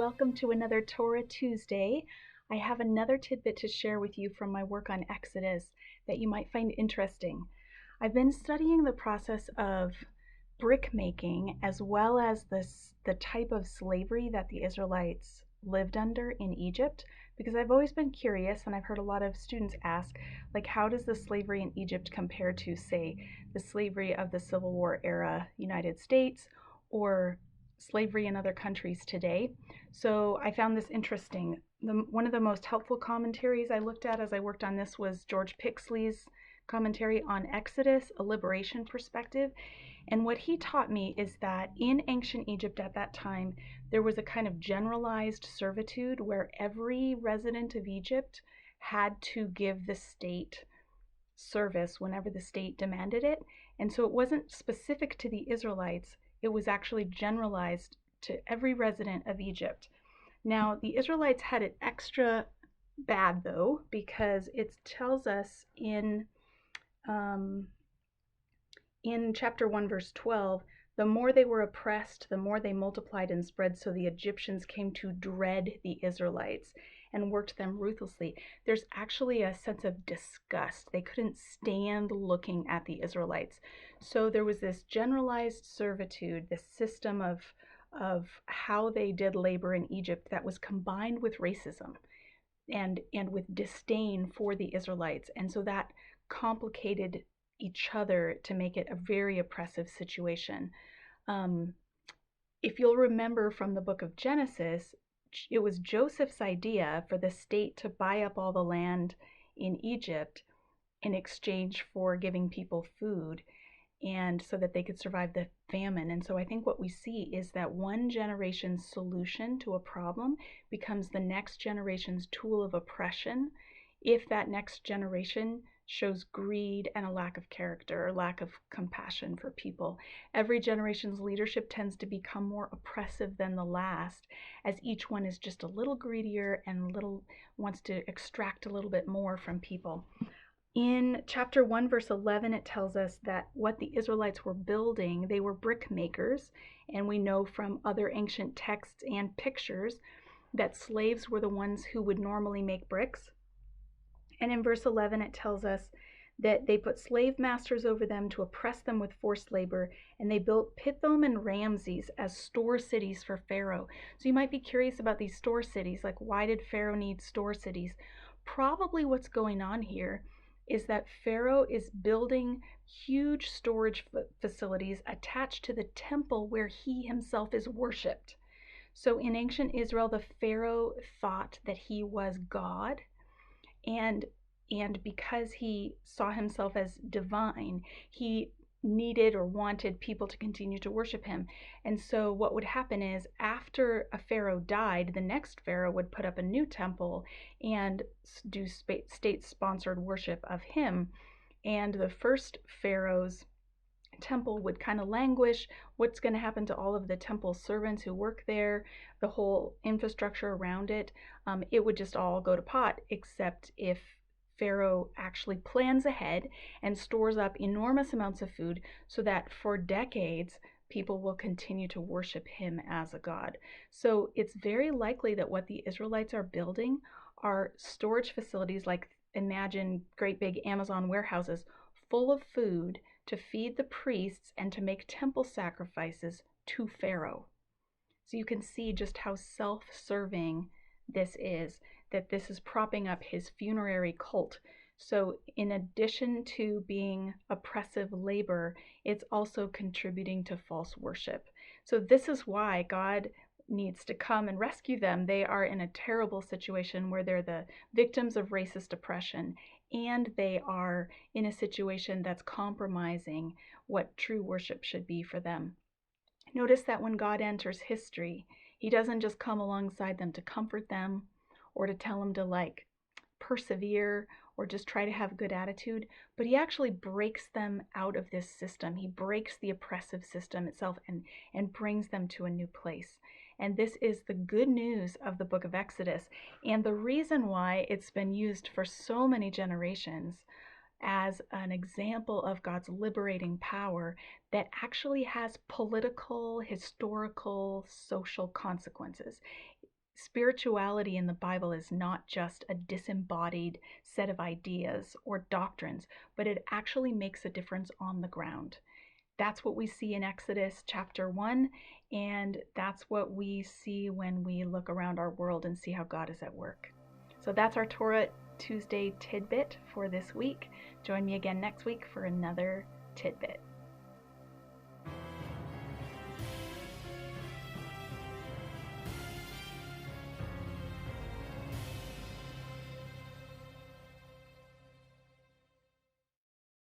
welcome to another Torah Tuesday. I have another tidbit to share with you from my work on Exodus that you might find interesting. I've been studying the process of brick making as well as the type of slavery that the Israelites lived under in Egypt, because I've always been curious, and I've heard a lot of students ask, like, how does the slavery in Egypt compare to, say, the slavery of the Civil War era United States or slavery in other countries today? So I found this interesting. One of the most helpful commentaries I looked at as I worked on this was George Pixley's commentary on Exodus, a liberation perspective. And what he taught me is that in ancient Egypt at that time, there was a kind of generalized servitude where every resident of Egypt had to give the state service whenever the state demanded it. And so it wasn't specific to the Israelites, it was actually generalized to every resident of Egypt. Now, the Israelites had it extra bad, though, because it tells us in chapter 1, verse 12, the more they were oppressed, the more they multiplied and spread, so the Egyptians came to dread the Israelites and worked them ruthlessly. There's actually a sense of disgust. They couldn't stand looking at the Israelites. So there was this generalized servitude, this system of how they did labor in Egypt that was combined with racism and with disdain for the Israelites. And so that complicated each other to make it a very oppressive situation. If you'll remember from the book of Genesis, it was Joseph's idea for the state to buy up all the land in Egypt in exchange for giving people food, and so that they could survive the famine. And so I think what we see is that one generation's solution to a problem becomes the next generation's tool of oppression if that next generation shows greed and a lack of character or lack of compassion for people. Every generation's leadership tends to become more oppressive than the last, as each one is just a little greedier and wants to extract a little bit more from people. In chapter 1, verse 11, it tells us that what the Israelites were building, they were brick makers. And we know from other ancient texts and pictures that slaves were the ones who would normally make bricks. And in verse 11, it tells us that they put slave masters over them to oppress them with forced labor, and they built Pithom and Ramses as store cities for Pharaoh. So you might be curious about these store cities, like, why did Pharaoh need store cities? Probably what's going on here is that Pharaoh is building huge storage facilities attached to the temple where he himself is worshipped. So in ancient Israel, the Pharaoh thought that he was God, and because he saw himself as divine, he needed or wanted people to continue to worship him. And so what would happen is, after a pharaoh died, the next pharaoh would put up a new temple and do state-sponsored worship of him. And the first pharaoh's temple would kind of languish. What's going to happen to all of the temple servants who work there, the whole infrastructure around it? It would just all go to pot, except if Pharaoh actually plans ahead and stores up enormous amounts of food so that for decades people will continue to worship him as a god. So it's very likely that what the Israelites are building are storage facilities, like, imagine great big Amazon warehouses full of food to feed the priests and to make temple sacrifices to Pharaoh. So you can see just how self-serving this is, that this is propping up his funerary cult. So in addition to being oppressive labor, it's also contributing to false worship. So this is why God needs to come and rescue them. They are in a terrible situation where they're the victims of racist oppression, and they are in a situation that's compromising what true worship should be for them. Notice that when God enters history, he doesn't just come alongside them to comfort them or to tell them to, like, persevere or just try to have a good attitude, but he actually breaks them out of this system. He breaks the oppressive system itself and brings them to a new place. And this is the good news of the book of Exodus, and the reason why it's been used for so many generations as an example of God's liberating power that actually has political, historical, social consequences. spirituality in the Bible is not just a disembodied set of ideas or doctrines, but it actually makes a difference on the ground. That's what we see in Exodus chapter 1, and that's what we see when we look around our world and see how God is at work. So that's our Torah Tuesday tidbit for this week. Join me again next week for another tidbit.